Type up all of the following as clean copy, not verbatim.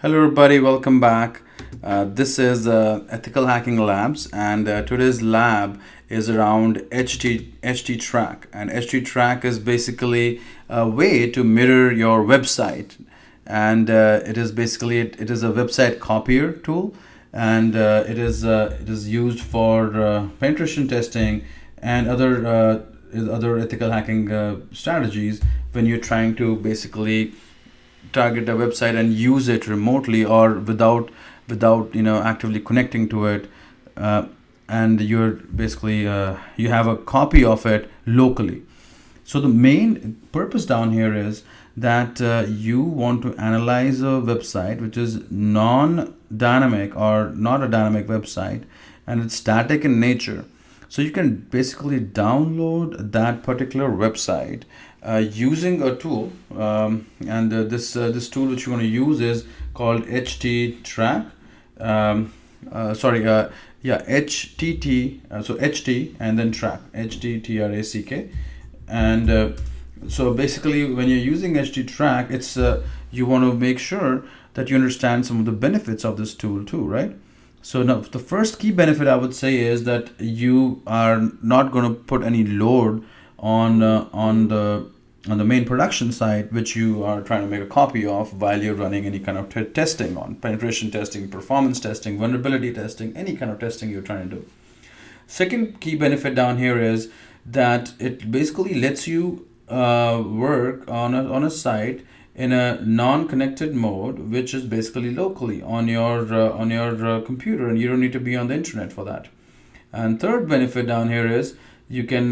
Hello, everybody. Welcome back. This is Ethical Hacking Labs, and today's lab is around HT track. And HT track is basically a way to mirror your website, and it is basically it is a website copier tool, and it is used for penetration testing and other ethical hacking strategies when you're trying to basically target a website and use it remotely or without actively connecting to it, and you're basically you have a copy of it locally. So the main purpose down here is that you want to analyze a website which is non-dynamic or not a dynamic website, and it's static in nature. So you can basically download that particular website using a tool, and this tool which you want to use is called HT Track. Sorry, yeah, HTT. So HT and then Track, HTTRACK, and so basically when you're using HT Track, it's you want to make sure that you understand some of the benefits of this tool too, right? So now the first key benefit I would say is that you are not going to put any load on the main production site, which you are trying to make a copy of while you're running any kind of testing on penetration testing, performance testing, vulnerability testing, any kind of testing you're trying to do. Second key benefit down here is that it basically lets you work on a site in a non-connected mode, which is basically locally on your computer, and you don't need to be on the internet for that. And third benefit down here is you can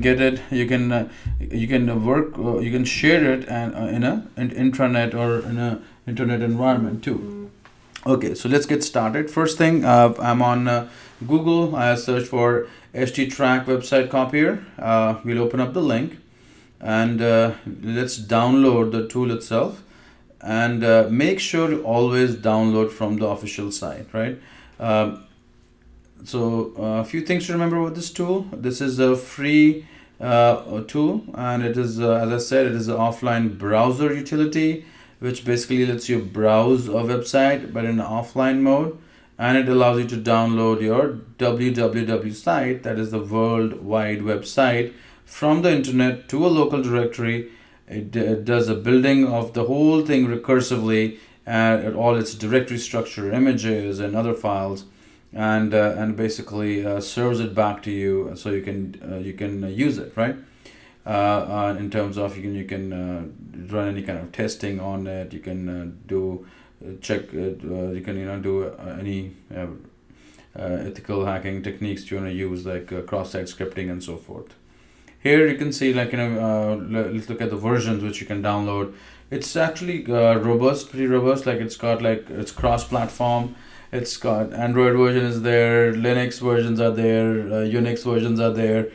get it, you can work, you can share it and in an intranet or in a internet environment too. Okay, so let's get started. First thing, I'm on Google. I search for HT Track website copier. We'll open up the link, and let's download the tool itself, and make sure to always download from the official site, right? So a few things to remember with this tool. This is a free tool, and it is, as I said, it is an offline browser utility, which basically lets you browse a website but in offline mode, and it allows you to download your www site, that is the World Wide Web site, from the internet to a local directory. It does a building of the whole thing recursively at all its directory structure, images and other files, and basically serves it back to you so you can use it, right? In terms of you can run any kind of testing on it. You can do check it, you can do any ethical hacking techniques you want to use, like cross-site scripting and so forth. Here you can see, like, let's look at the versions which you can download. It's actually robust, pretty robust. Like, it's cross-platform. It's got Android version is there, Linux versions are there, Unix versions are there.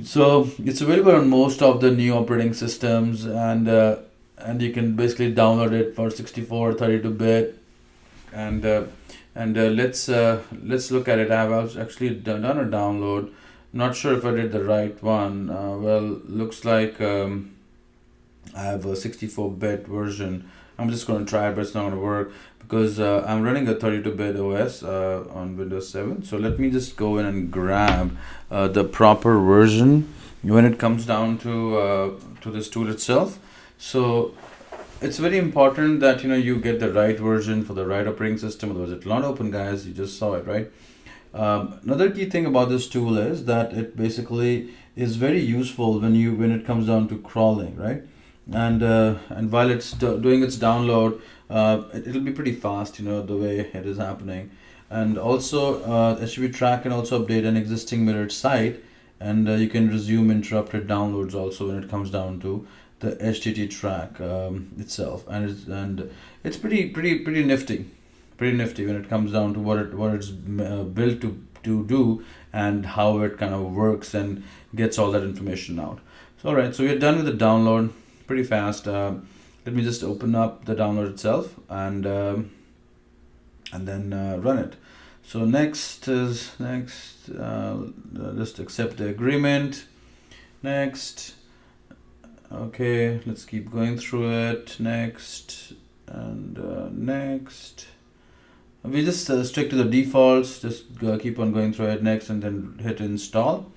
So it's available on most of the new operating systems, and you can basically download it for 64, 32-bit, and let's look at it. I've actually done a download. Not sure if I did the right one. Well, looks like I have a 64-bit version. I'm just going to try it, but it's not going to work because I'm running a 32-bit OS on Windows 7. So let me just go in and grab the proper version when it comes down to this tool itself. So it's very important that you get the right version for the right operating system. Otherwise, it will not open, guys. You just saw it, right? Another key thing about this tool is that it basically is very useful when it comes down to crawling, right? And while it's doing its download, it'll be pretty fast, the way it is happening. And also, HTTP Track can also update an existing mirrored site, and you can resume interrupted downloads also when it comes down to the HTTP Track itself, and it's pretty nifty. Pretty nifty when it comes down to what it's built to do, and how it kind of works and gets all that information out. So all right, so we're done with the download pretty fast. Let me just open up the download itself, and then run it. So next, just accept the agreement. Next. Okay, let's keep going through it. Next. and next. We just stick to the defaults, just keep on going through it, next, and then hit install.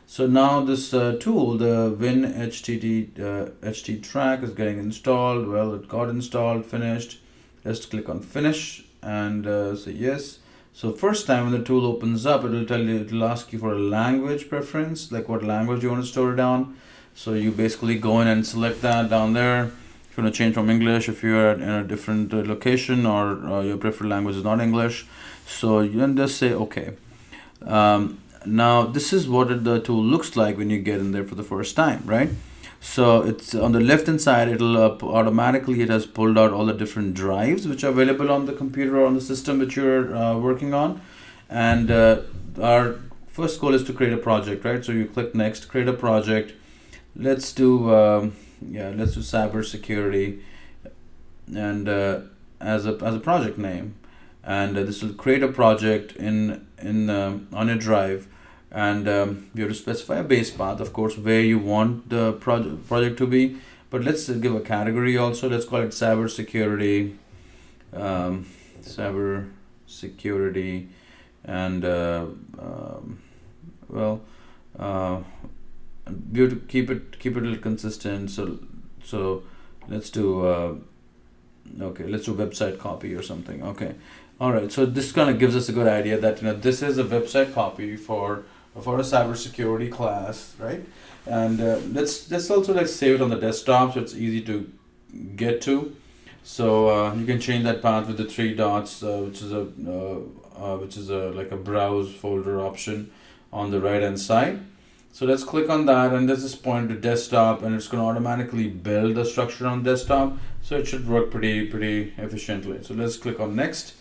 So now this tool, the Win HT track, is getting installed. Well, it got installed, finished. Let's click on finish and say yes. So first time when the tool opens up, it will ask you for a language preference, like what language you want to store it down. So you basically go in and select that down there. If you want to change from English, if you're in a different location, or your preferred language is not English, so you can just say okay. Now this is what the tool looks like when you get in there for the first time, right? So it's on the left hand side, it'll automatically, it has pulled out all the different drives which are available on the computer or on the system which you're working on. And our first goal is to create a project, right? So you click next, create a project. Let's do let's do cybersecurity, and as a project name, and this will create a project in on your drive. And you have to specify a base path, of course, where you want the project to be. But let's give a category also. Let's call it cybersecurity, cybersecurity, and well, we have to keep it a little consistent. So let's do okay. Let's do website copy or something. Okay, all right. So this kind of gives us a good idea that this is a website copy for a cybersecurity class, right? And let's also like save it on the desktop so it's easy to get to. So you can change that path with the three dots, which is a like a browse folder option on the right hand side. So let's click on that, and this is pointing to desktop, and it's going to automatically build the structure on desktop. So it should work pretty efficiently. So let's click on next.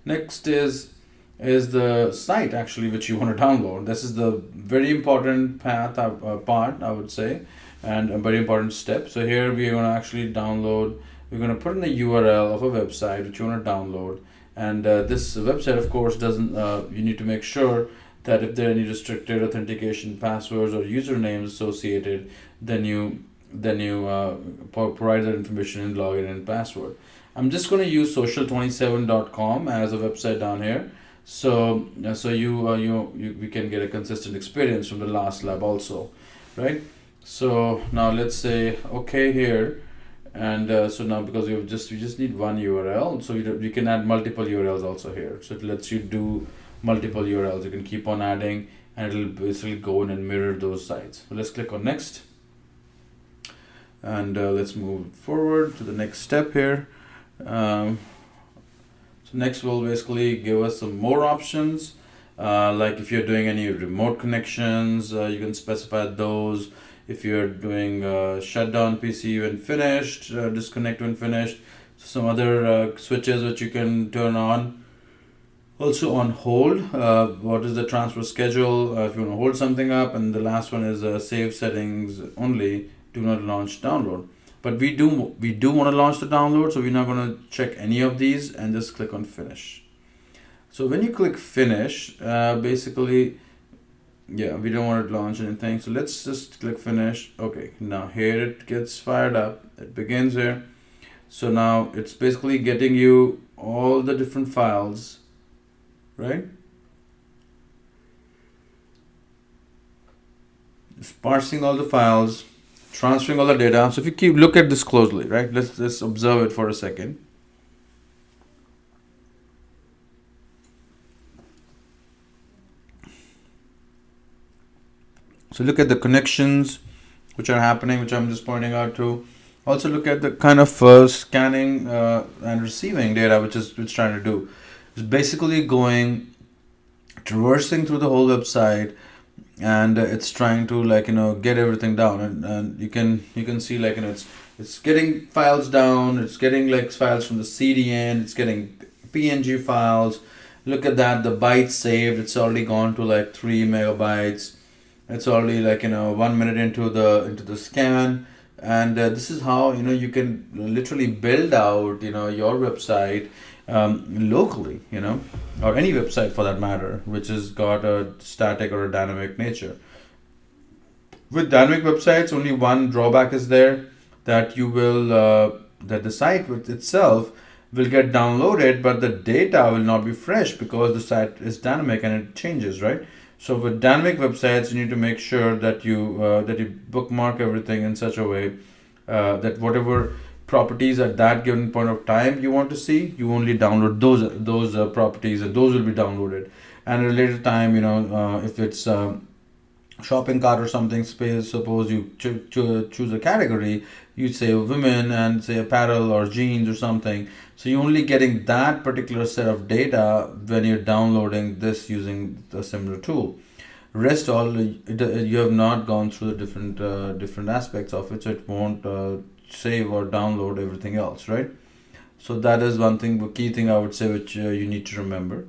Next is the site actually which you want to download. This is the very important part, I would say, and a very important step. So here we are going to actually download. We're going to put in the URL of a website which you want to download, and this website, of course, doesn't. You need to make sure that if there are any restricted authentication passwords or usernames associated, then you provide that information and login and password. I'm just going to use social27.com as a website down here. So we can get a consistent experience from the last lab also, right? So now let's say okay here, and so now because we just need one URL, so you can add multiple URLs also here. So it lets you do multiple URLs. You can keep on adding, and it'll basically go in and mirror those sites. So let's click on next, and let's move forward to the next step here. So next will basically give us some more options, like if you're doing any remote connections, you can specify those. If you're doing shutdown PC when finished, disconnect when finished. So some other switches which you can turn on. Also on hold, what is the transfer schedule if you want to hold something up, and the last one is save settings only, do not launch download. But we do want to launch the download, so we're not going to check any of these and just click on finish. So when you click finish, basically, yeah, we don't want to launch anything. So let's just click finish. Okay, now here it gets fired up. It begins here. So now it's basically getting you all the different files, right? It's parsing all the files, transferring all the data. So if you look at this closely, right? Let's observe it for a second. So look at the connections which are happening, which I'm just pointing out to. Also look at the kind of scanning and receiving data which it's trying to do. It's basically traversing through the whole website, and it's trying to get everything down, and you can see it's getting files down, it's getting files from the CDN, it's getting PNG files. Look at that, the bytes saved, it's already gone to 3 megabytes. It's already 1 minute into the scan, and this is how you can literally build out your website locally, or any website for that matter, which has got a static or a dynamic nature. With dynamic websites, only one drawback is there, that you will the site with itself will get downloaded, but the data will not be fresh because the site is dynamic and it changes, right? So with dynamic websites, you need to make sure that you bookmark everything in such a way that whatever properties at that given point of time you want to see, you only download those properties, and those will be downloaded. And at a later time, if it's shopping cart or something, space, suppose you choose a category, you say women and say apparel or jeans or something, so you're only getting that particular set of data when you're downloading this using a similar tool. Rest all you have not gone through the different aspects of it, so it won't save or download everything else, right? So that is one thing, the key thing I would say, which you need to remember.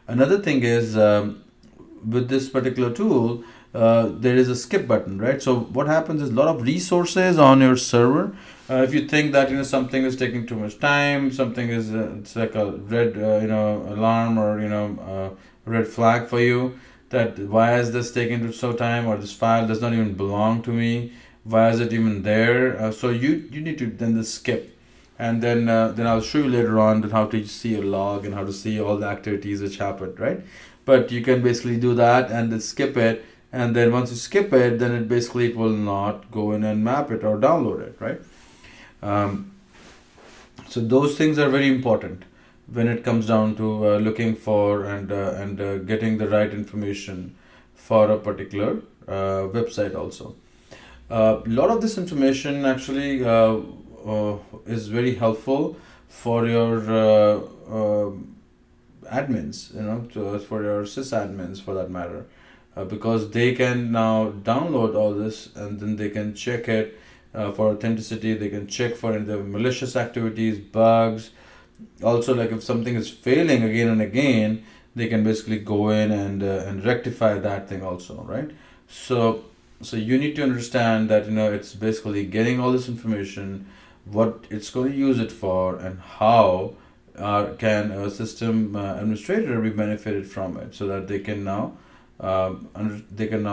Another thing is, with this particular tool, there is a skip button, right? So what happens is a lot of resources on your server. If you think that something is taking too much time, something is it's like a red alarm, or red flag for you, that why is this taking so time, or this file does not even belong to me, why is it even there? So you need to then skip, and then I'll show you later on that how to see a log and how to see all the activities which happened, right? But you can basically do that and then skip it, and then once you skip it, then it will not go in and map it or download it, right? So those things are very important when it comes down to looking for and getting the right information for a particular website also. A lot of this information actually is very helpful for your admins, for your sysadmins for that matter, because they can now download all this, and then they can check it for authenticity. They can check for the malicious activities, bugs. Also, like if something is failing again and again, they can basically go in and rectify that thing also, right? So you need to understand that it's basically getting all this information, what it's going to use it for, and how can a system administrator be benefited from it, so that they can now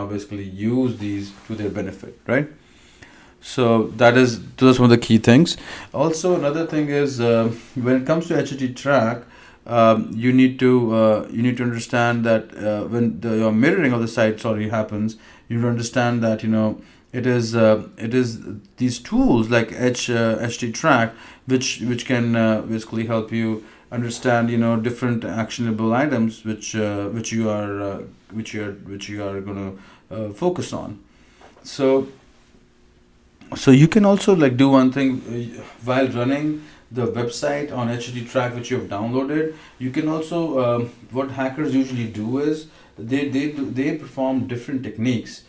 basically use these to their benefit, right? So those are some of the key things. Also, another thing is, when it comes to HTTP track, you need to understand that when your mirroring of the site happens, you understand that it is these tools like HT track which can basically help you understand different actionable items which you are going to focus on. So you can also do one thing while running the website on HTTP track which you have downloaded. You can also what hackers usually do is they perform different techniques.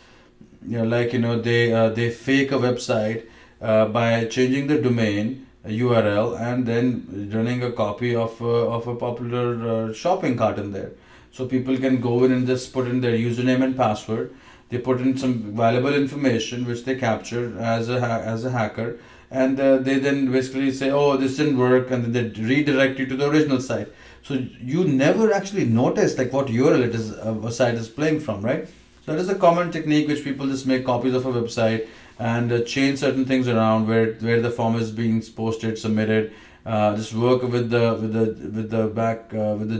They fake a website by changing the domain URL and then running a copy of a popular shopping cart in there. So people can go in and just put in their username and password. They put in some valuable information which they captured as a hacker, and they then basically say, oh, this didn't work, and then they redirect you to the original site. So you never actually notice what URL it is a site is playing from, right? So that is a common technique which people just make copies of a website and change certain things around where the form is being posted, submitted. Just work with the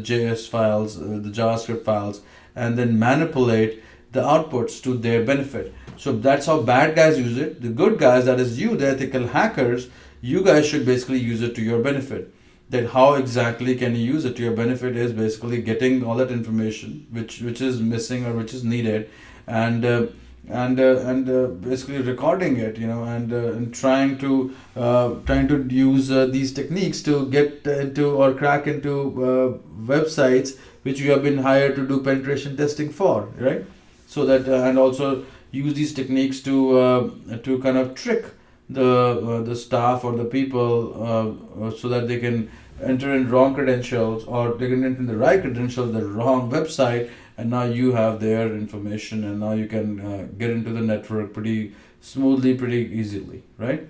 JS files, with the JavaScript files, and then manipulate the outputs to their benefit. So that's how bad guys use it. The good guys, that is you, the ethical hackers, you guys should basically use it to your benefit. That how exactly can you use it to your benefit is basically getting all that information which is missing or which is needed, and basically recording it, and trying to use these techniques to get into or crack into websites which you have been hired to do penetration testing for, right? So that and also use these techniques to kind of trick the staff or the people, so that they can enter in wrong credentials, or they can enter in the right credentials, the wrong website, and now you have their information, and now you can get into the network pretty smoothly, pretty easily, right?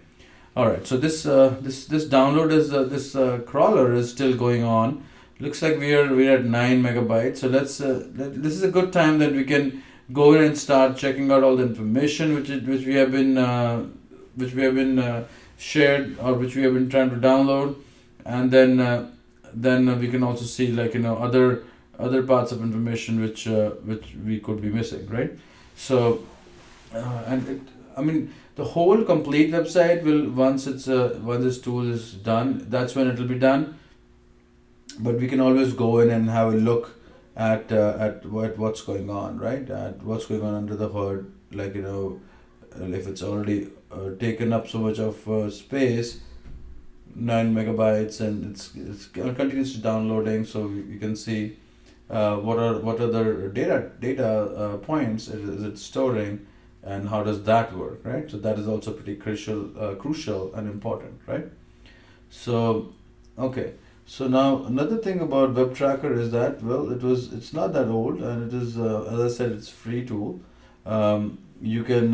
All right. So this download is this crawler is still going on. Looks like we're at 9 megabytes. So this is a good time that we can go in and start checking out all the information which we have been shared or which we have been trying to download, and then we can also see, like, other parts of information which we could be missing, right? So and it, I mean, the whole complete website will, once this tool is done, that's when it will be done. But we can always go in and have a look at what's going on, right? At what's going on under the hood, like, if it's already taken up so much of space, 9 megabytes, and it's continuously downloading, so we can see what other data points is it storing, and how does that work, right? So that is also pretty crucial and important, right? So, okay. So now another thing about Web Tracker is that, well, it's not that old, and it is, as I said, it's free tool. You can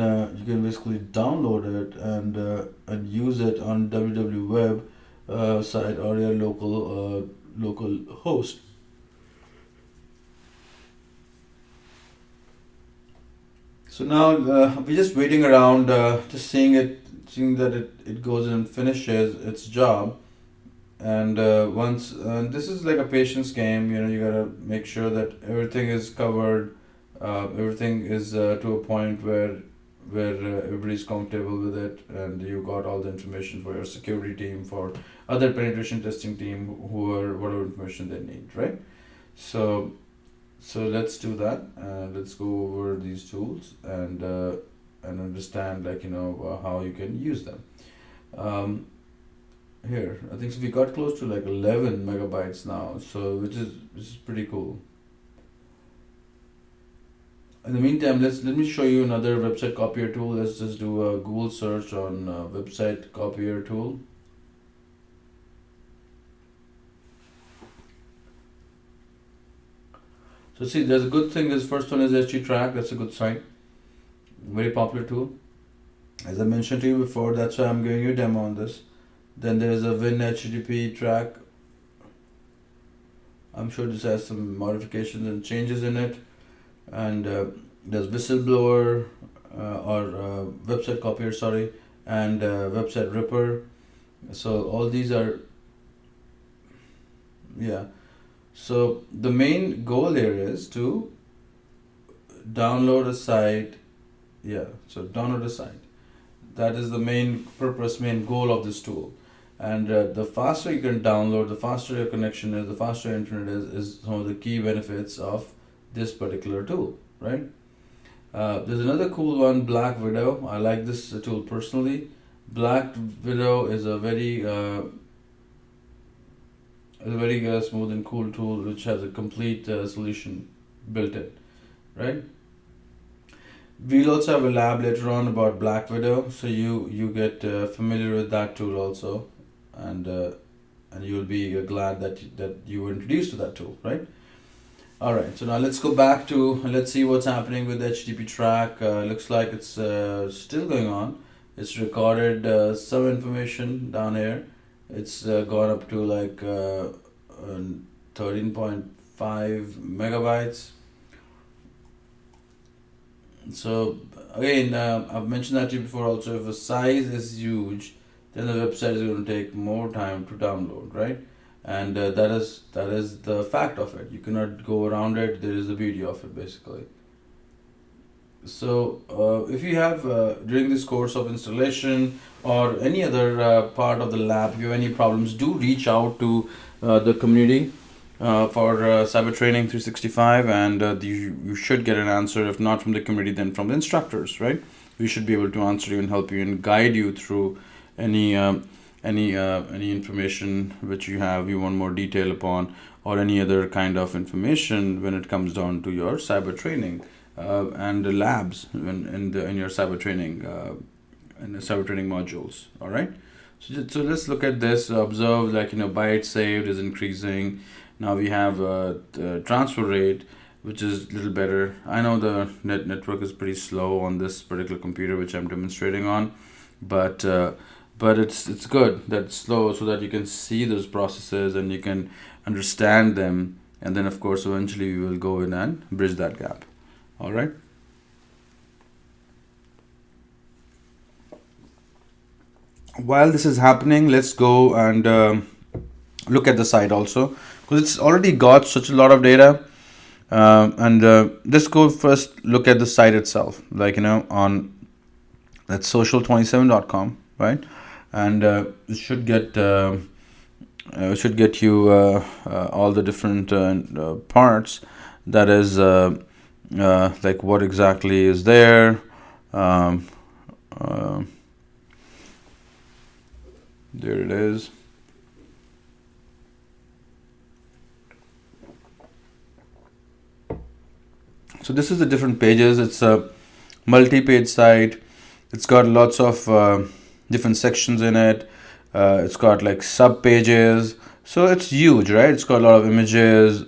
basically download it and use it on www site or your local host. So now we're just waiting around, just seeing that it goes and finishes its job. And once this is like a patience game, you gotta make sure that everything is covered, everything is to a point where everybody's comfortable with it, and you got all the information for your security team, for other penetration testing team, who are whatever information they need, right? So let's do that. Let's go over these tools and understand, like, how you can use them. Um, Here, I think so we got close to like 11 megabytes now, so which is pretty cool. In the meantime, let me show you another website copier tool. Let's just do a Google search on website copier tool. So see, there's a good thing. This first one is HT That's a good site, very popular tool. As I mentioned to you before, that's why I'm giving you a demo on this. Then there's a Win HTTP track. I'm sure this has some modifications and changes in it. And there's Whistleblower, or Website Copier, sorry, and Website Ripper. So all these are, yeah. So the main goal here is to download a site. Yeah, so download a site. That is the main purpose, main goal of this tool. And the faster you can download, the faster your connection is, the faster your internet is some of the key benefits of this particular tool, right? There's another cool one, Black Widow. I like this tool personally. Black Widow is a very smooth and cool tool, which has a complete solution built in, right? We'll also have a lab later on about Black Widow, so you get familiar with that tool also, and you'll be glad that you were introduced to that tool, right? All right, so now let's go back to, let's see what's happening with the HTTP track. Looks like it's still going on. It's recorded some information down here. It's gone up to like 13.5 megabytes. So again, I've mentioned that to you before also. If the size is huge, then the website is going to take more time to download, right? And that is the fact of it. You cannot go around it. There is the beauty of it, basically. So if you have during this course of installation or any other part of the lab, if you have any problems, do reach out to the community for Cyber Training 365, and you should get an answer. If not from the community, then from the instructors, right? We should be able to answer you and help you and guide you through any information which you want more detail upon, or any other kind of information when it comes down to your cyber training and the labs in your cyber training in the cyber training modules. All right. So let's look at this. Observe, like, bytes saved is increasing. Now we have the transfer rate, which is a little better. I know the network is pretty slow on this particular computer which I'm demonstrating on, but it's good that it's slow, so that you can see those processes and you can understand them, and then of course eventually we will go in and bridge that gap. All right. While this is happening, let's go and look at the site also, because it's already got such a lot of data. And let's go first look at the site itself, like on that's social27.com, right? And it should get you all the different parts, that is like what exactly is there. um, uh, there it is. So this is the different pages. It's a multi-page site. It's got lots of different sections in it. It's got like sub pages. So it's huge, right? It's got a lot of images.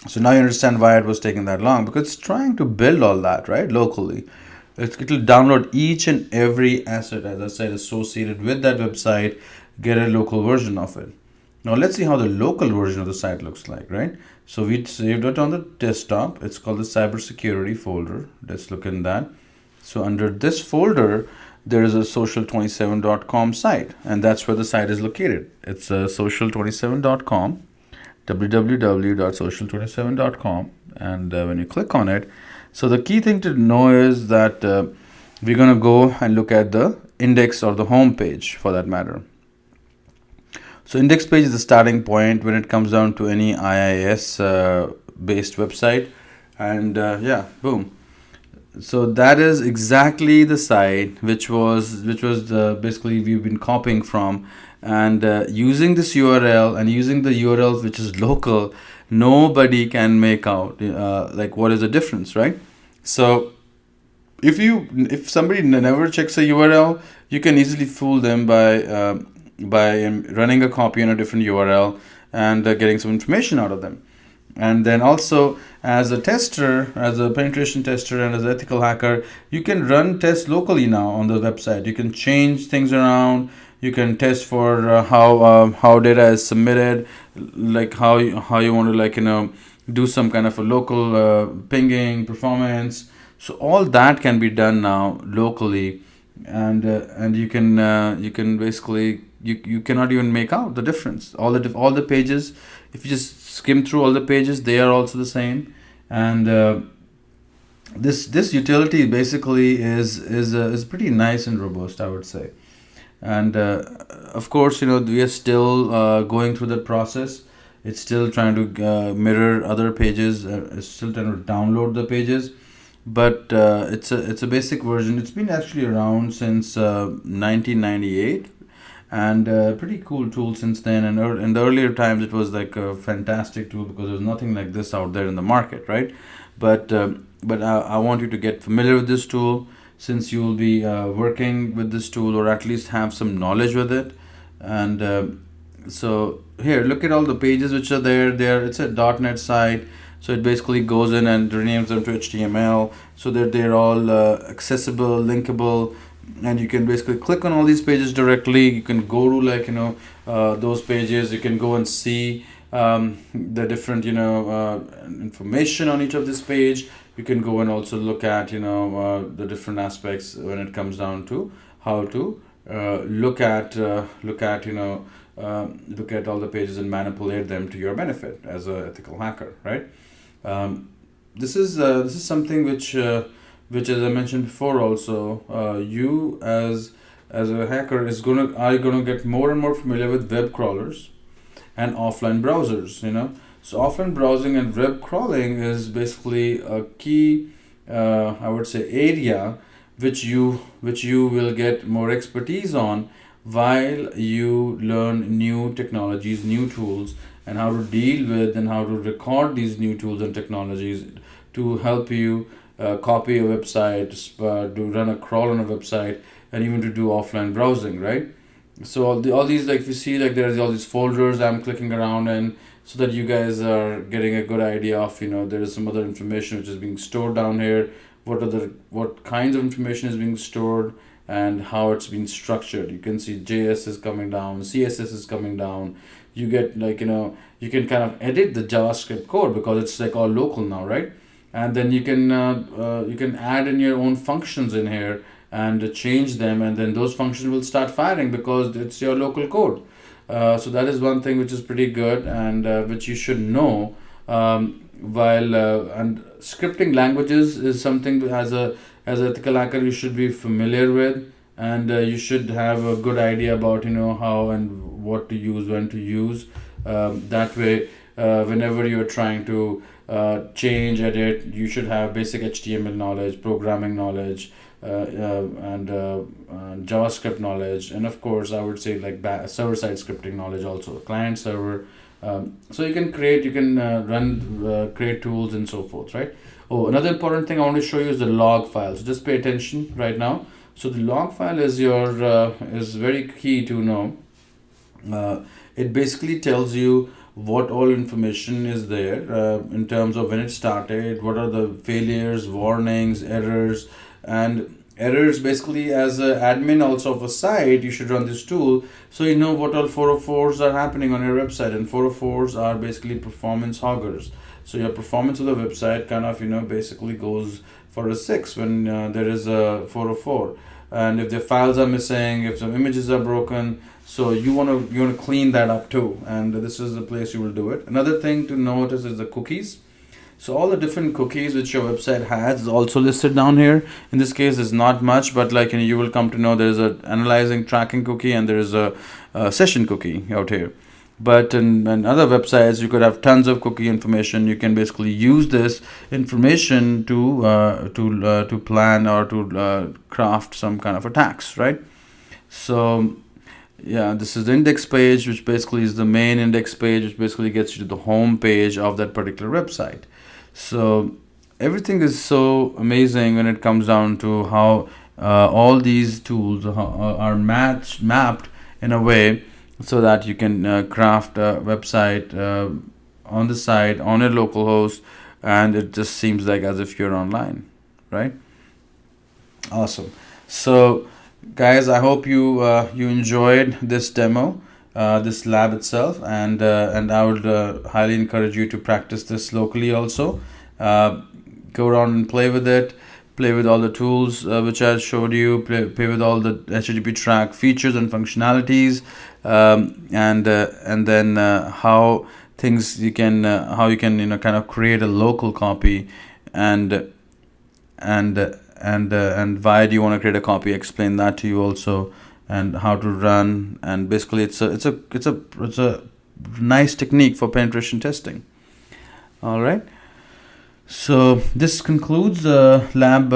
So now you understand why it was taking that long, because it's trying to build all that, right, locally. It'll download each and every asset, as I said, associated with that website, get a local version of it. Now let's see how the local version of the site looks like, right? So we saved it on the desktop. It's called the cybersecurity folder. Let's look in that. So under this folder, there is a social27.com site, and that's where the site is located. It's social27.com, www.social27.com, and when you click on it, so the key thing to know is that we're going to go and look at the index or the home page, for that matter. So index page is the starting point when it comes down to any IIS based website, and yeah, boom. So that is exactly the site which was basically we've been copying from, and using this URL and using the URLs which is local, nobody can make out like what is the difference, right? So if somebody never checks a URL, you can easily fool them by running a copy on a different URL and getting some information out of them. And then also, as a tester, as a penetration tester, and as an ethical hacker, you can run tests locally now on the website. You can change things around. You can test for how data is submitted, like how you want to, like do some kind of a local pinging performance. So all that can be done now locally, and you can basically you cannot even make out the difference. All the pages, if you just skim through all the pages, they are also the same. And this utility basically is pretty nice and robust, I would say. And of course, we are still going through that process. It's still trying to mirror other pages. It's still trying to download the pages, but it's a basic version. It's been actually around since 1998, and pretty cool tool since then. And in the earlier times, it was like a fantastic tool because there's nothing like this out there in the market, right? But I want you to get familiar with this tool, since you will be working with this tool, or at least have some knowledge with it. And so here, look at all the pages which are there. It's a .NET site, so it basically goes in and renames them to HTML, so that they're all accessible, linkable, and you can basically click on all these pages directly. You can go to, like those pages. You can go and see the different information on each of this page. You can go and also look at the different aspects when it comes down to how to look at all the pages and manipulate them to your benefit as an ethical hacker, right? This is something which as I mentioned before, also you as a hacker are gonna get more and more familiar with web crawlers and offline browsers. So offline browsing and web crawling is basically a key, I would say, area which you will get more expertise on while you learn new technologies, new tools, and how to deal with and how to record these new tools and technologies to help you copy a website, to run a crawl on a website, and even to do offline browsing, right? So all these, like, if you see, like, there's all these folders I'm clicking around, and so that you guys are getting a good idea of, there is some other information which is being stored down here, what kinds of information is being stored, and how it's being structured. You can see JS is coming down, CSS is coming down. You get, like, you can kind of edit the JavaScript code because it's like all local now, right? And then you can add in your own functions in here, and change them, and then those functions will start firing because it's your local code. So that is one thing which is pretty good, and which you should know. While and scripting languages is something as an ethical hacker you should be familiar with, and you should have a good idea about how and what to use, when to use. That way, whenever you're trying to change, edit, you should have basic HTML knowledge, programming knowledge, and JavaScript knowledge, and of course I would say like server-side scripting knowledge also, client server. So you can create tools and so forth, right? Oh, another important thing I want to show you is the log file. So just pay attention right now. So the log file is is very key to know. It basically tells you what all information is there in terms of when it started, what are the failures, warnings, errors, and errors. Basically, as an admin also of a site, you should run this tool so you know what all 404s are happening on your website. And 404s are basically performance hoggers. So your performance of the website kind of basically goes for a 6 when there is a 404. And if the files are missing, if some images are broken, so you want to clean that up too, and this is the place you will do it. Another thing to notice is the cookies. So all the different cookies which your website has is also listed down here. In this case, there's not much, but like you will come to know there is a analyzing tracking cookie and there is a session cookie out here. But in other websites, you could have tons of cookie information. You can basically use this information to plan or to craft some kind of attacks, right? So yeah, this is the index page, which basically is the main index page, which basically gets you to the home page of that particular website. So everything is so amazing when it comes down to how all these tools are mapped in a way so that you can craft a website on the site, on a local host, and it just seems like as if you're online, right? Awesome. So guys, I hope you enjoyed this demo, this lab itself, and I would highly encourage you to practice this locally also. Go around and play with it, play with all the tools which I showed you, play with all the HTTP track features and functionalities, and then how things how you can kind of create a local copy, and why do you want to create a copy, explain that to you also, and how to run. And basically it's a nice technique for penetration testing. All right, so this concludes this lab,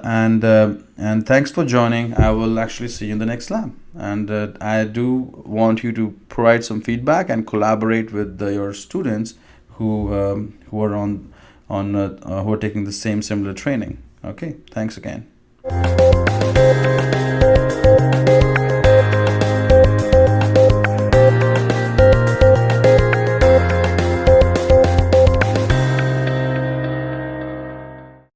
and thanks for joining. I will actually see you in the next lab, and I do want you to provide some feedback and collaborate with your students who are who are taking the similar training. Okay, thanks again.